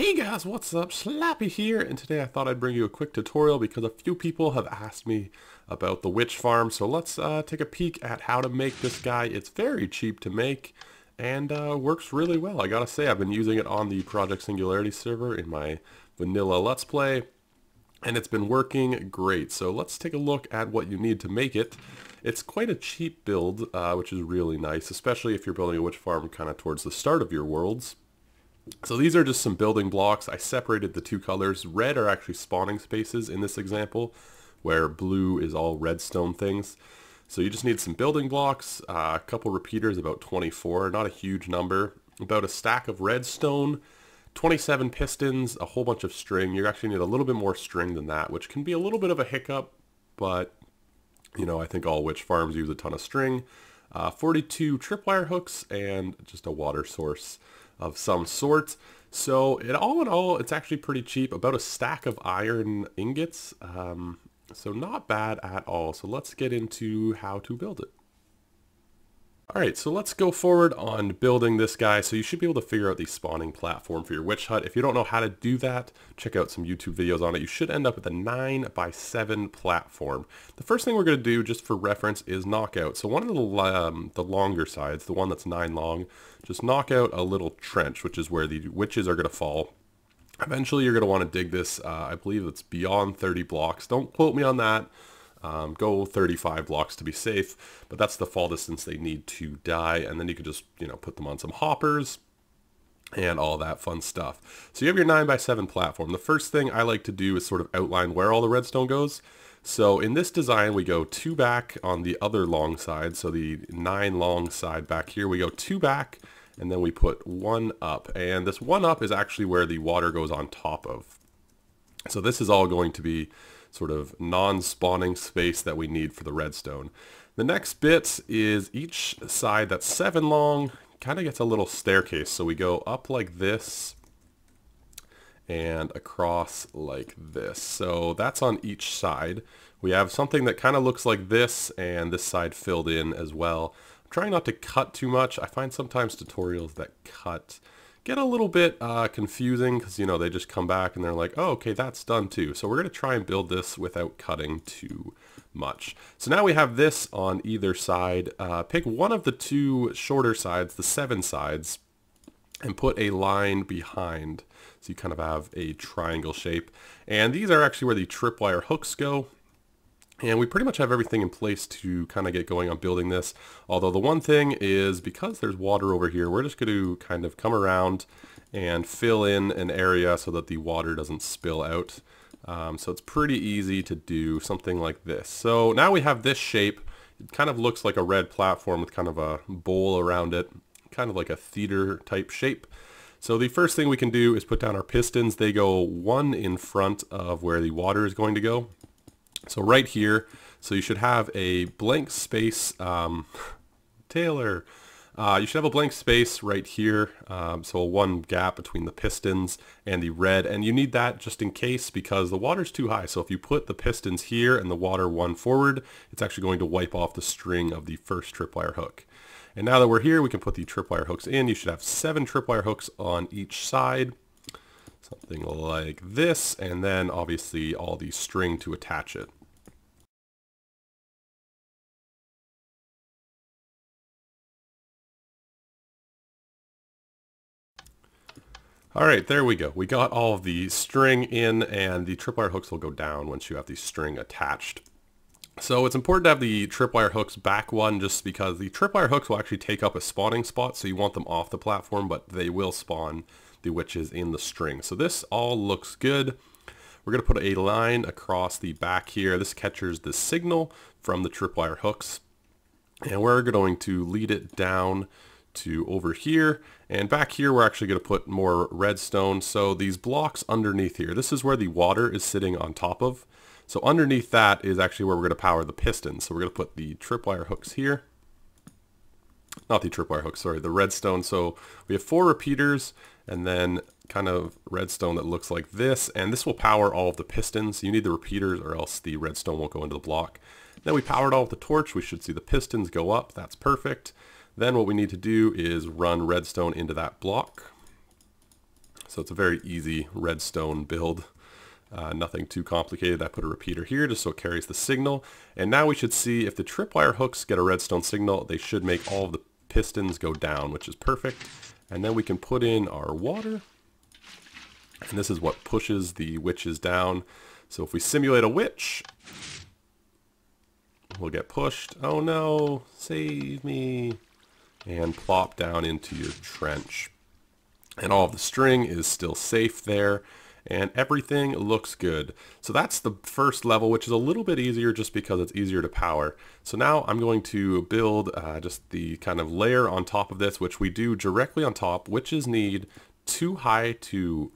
Hey guys, what's up? Slappy here, and today I thought I'd bring you a quick tutorial because a few people have asked me about the witch farm. So let's take a peek at how to make this guy. It's very cheap to make and works really well. I gotta say, I've been using it on the Project Singularity server in my vanilla Let's Play, and it's been working great. So let's take a look at what you need to make it. It's quite a cheap build, which is really nice, especially if you're building a witch farm kind of towards the start of your worlds. So these are just some building blocks. I separated the two colors. Red are actually spawning spaces in this example, where blue is all redstone things. So you just need some building blocks, a couple repeaters, about 24, not a huge number, about a stack of redstone, 27 pistons, a whole bunch of string. You actually need a little bit more string than that, which can be a little bit of a hiccup, but you know, I think all witch farms use a ton of string. 42 tripwire hooks and just a water source of some sort. So all in all, it's actually pretty cheap, about a stack of iron ingots. So not bad at all. So let's get into how to build it. Alright, so let's go forward on building this guy. So you should be able to figure out the spawning platform for your witch hut. If you don't know how to do that, check out some YouTube videos on it. You should end up with a 9x7 platform. The first thing we're going to do, just for reference, is knock out. So one of the longer sides, the one that's 9 long, just knock out a little trench, which is where the witches are going to fall. Eventually you're going to want to dig this, I believe it's beyond 30 blocks. Don't quote me on that. Go 35 blocks to be safe, but that's the fall distance they need to die, and then you can just, put them on some hoppers and all that fun stuff. So you have your 9x7 platform. The first thing I like to do is sort of outline where all the redstone goes. So in this design, we go 2 back on the other long side, so the 9 long side back here, we go 2 back, and then we put 1 up, and this 1 up is actually where the water goes on top of. So this is all going to be sort of non-spawning space that we need for the redstone. The next bit is each side that's 7 long kind of gets a little staircase. So we go up like this and across like this. So that's on each side. We have something that kind of looks like this, and this side filled in as well. I'm trying not to cut too much. I find sometimes tutorials that cut get a little bit confusing because, they just come back and they're like, oh, okay, that's done too. So we're going to try and build this without cutting too much. So now we have this on either side. Pick one of the 2 shorter sides, the 7 sides, and put a line behind. So you kind of have a triangle shape. And these are actually where the tripwire hooks go. And we pretty much have everything in place to kind of get going on building this. Although the one thing is, because there's water over here, we're just going to kind of come around and fill in an area so that the water doesn't spill out. So it's pretty easy to do something like this. So now we have this shape. It kind of looks like a red platform with kind of a bowl around it, kind of like a theater type shape. So the first thing we can do is put down our pistons. They go 1 in front of where the water is going to go. So right here, so you should have a blank space, Taylor, you should have a blank space right here, so 1 gap between the pistons and the red, and you need that just in case because the water's too high. So if you put the pistons here and the water 1 forward, it's actually going to wipe off the string of the first tripwire hook. And now that we're here, we can put the tripwire hooks in. You should have 7 tripwire hooks on each side. Something like this, and then obviously all the string to attach it. Alright, there we go. We got all of the string in, and the tripwire hooks will go down once you have the string attached. So it's important to have the tripwire hooks back 1 just because the tripwire hooks will actually take up a spawning spot, so you want them off the platform, but they will spawn the witches in the string. So this all looks good. We're going to put a line across the back here. This catches the signal from the tripwire hooks, and we're going to lead it down to over here, and back here we're actually going to put more redstone. So these blocks underneath here, this is where the water is sitting on top of. So underneath that is actually where we're going to power the pistons. So we're going to put the tripwire hooks here. Not the tripwire hooks, sorry, the redstone. So we have 4 repeaters and then kind of redstone that looks like this, and this will power all of the pistons. You need the repeaters or else the redstone won't go into the block. Then we powered all of the torch. We should see the pistons go up. That's perfect. Then what we need to do is run redstone into that block. So it's a very easy redstone build. Nothing too complicated. I put a repeater here just so it carries the signal. And now we should see if the tripwire hooks get a redstone signal, they should make all of the pistons go down, which is perfect. And then we can put in our water. And this is what pushes the witches down. So if we simulate a witch, we'll get pushed. Oh no, save me. And plop down into your trench. And all of the string is still safe there. And everything looks good. So that's the first level, which is a little bit easier just because it's easier to power. So now I'm going to build just the kind of layer on top of this, which we do directly on top. Witches need too high to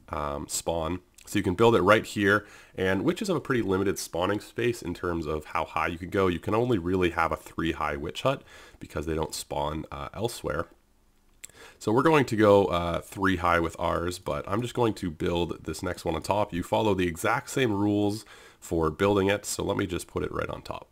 spawn. So you can build it right here. And witches have a pretty limited spawning space in terms of how high you can go. You can only really have a 3 high witch hut because they don't spawn elsewhere. So we're going to go 3 high with ours, but I'm just going to build this next one on top. You follow the exact same rules for building it, so let me just put it right on top.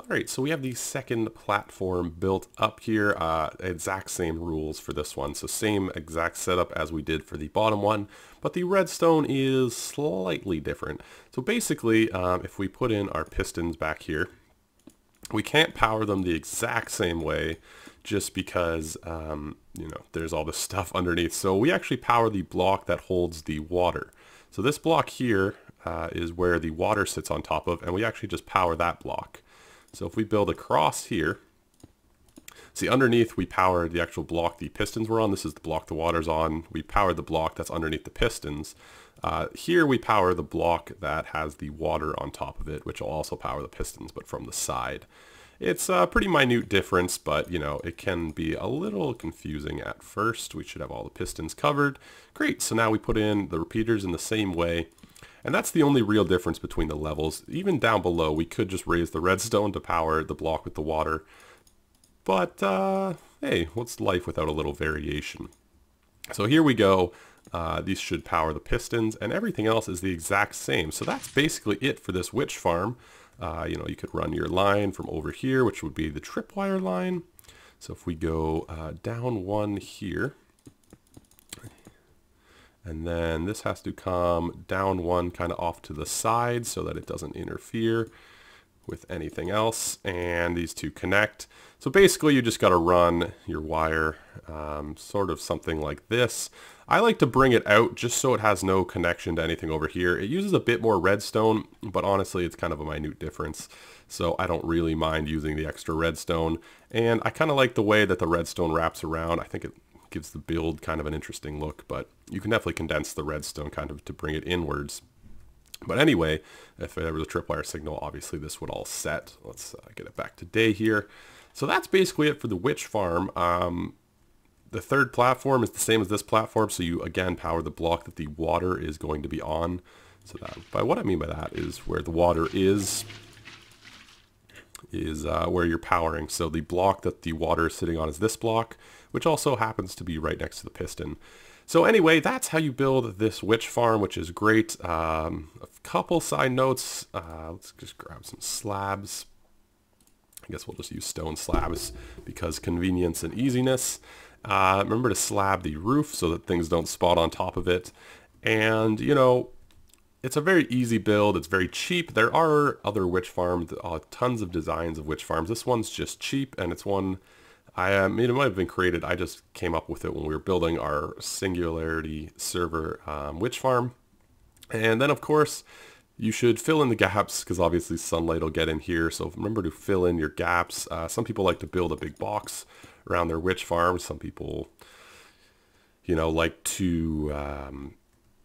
Alright, so we have the second platform built up here, exact same rules for this one, so same exact setup as we did for the bottom one, but the redstone is slightly different. So basically, if we put in our pistons back here, we can't power them the exact same way just because, you know, there's all this stuff underneath. So we actually power the block that holds the water. So this block here is where the water sits on top of, and we actually just power that block. So if we build across here, see underneath we powered the actual block the pistons were on. This is the block the water's on. We powered the block that's underneath the pistons. Here we power the block that has the water on top of it, which will also power the pistons, but from the side. It's a pretty minute difference, but you know, it can be a little confusing at first. We should have all the pistons covered. Great, so now we put in the repeaters in the same way. And that's the only real difference between the levels. Even down below, we could just raise the redstone to power the block with the water. But, hey, what's life without a little variation? So here we go. These should power the pistons, and everything else is the exact same. So that's basically it for this witch farm. You know, you could run your line from over here, which would be the tripwire line. So if we go down one here, and then this has to come down one kind of off to the side so that it doesn't interfere with anything else, and these two connect. So basically you just got to run your wire sort of something like this. I like to bring it out just so it has no connection to anything over here. It uses a bit more redstone, but honestly it's kind of a minute difference, so I don't really mind using the extra redstone. And I kind of like the way that the redstone wraps around. I think it gives the build kind of an interesting look, but you can definitely condense the redstone kind of to bring it inwards. But anyway, if there was a tripwire signal, obviously this would all set. Let's get it back to day here. So that's basically it for the witch farm. The third platform is the same as this platform, so you again power the block that the water is going to be on. So that, by what I mean by that is where the water is where you're powering. So the block that the water is sitting on is this block, which also happens to be right next to the piston. So anyway, that's how you build this witch farm, which is great. A couple side notes. Let's just grab some slabs. I guess we'll just use stone slabs because convenience and easiness. Remember to slab the roof so that things don't spot on top of it. And, you know, it's a very easy build. It's very cheap. There are other witch farms, tons of designs of witch farms. This one's just cheap, and it's one, I mean, it might have been created. I just came up with it when we were building our Singularity server witch farm. And then, of course, you should fill in the gaps because obviously sunlight will get in here. So remember to fill in your gaps. Some people like to build a big box around their witch farm. Some people, you know, like to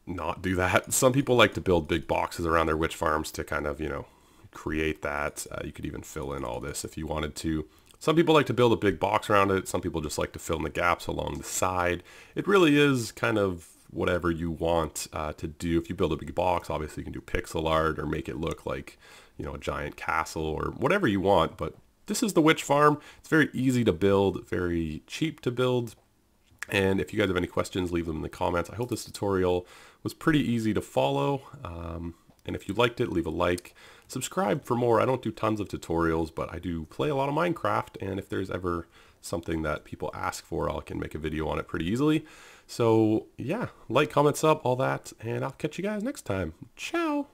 not do that. Some people like to build big boxes around their witch farms to kind of, you know, create that. You could even fill in all this if you wanted to. Some people like to build a big box around it. Some people just like to fill in the gaps along the side. It really is kind of whatever you want to do. If you build a big box, obviously you can do pixel art or make it look like, you know, a giant castle or whatever you want. But this is the witch farm. It's very easy to build, very cheap to build. And if you guys have any questions, leave them in the comments. I hope this tutorial was pretty easy to follow. And if you liked it, leave a like. Subscribe for more. I don't do tons of tutorials, but I do play a lot of Minecraft. And if there's ever something that people ask for, I can make a video on it pretty easily. So yeah, like, comment, sub, all that, and I'll catch you guys next time. Ciao!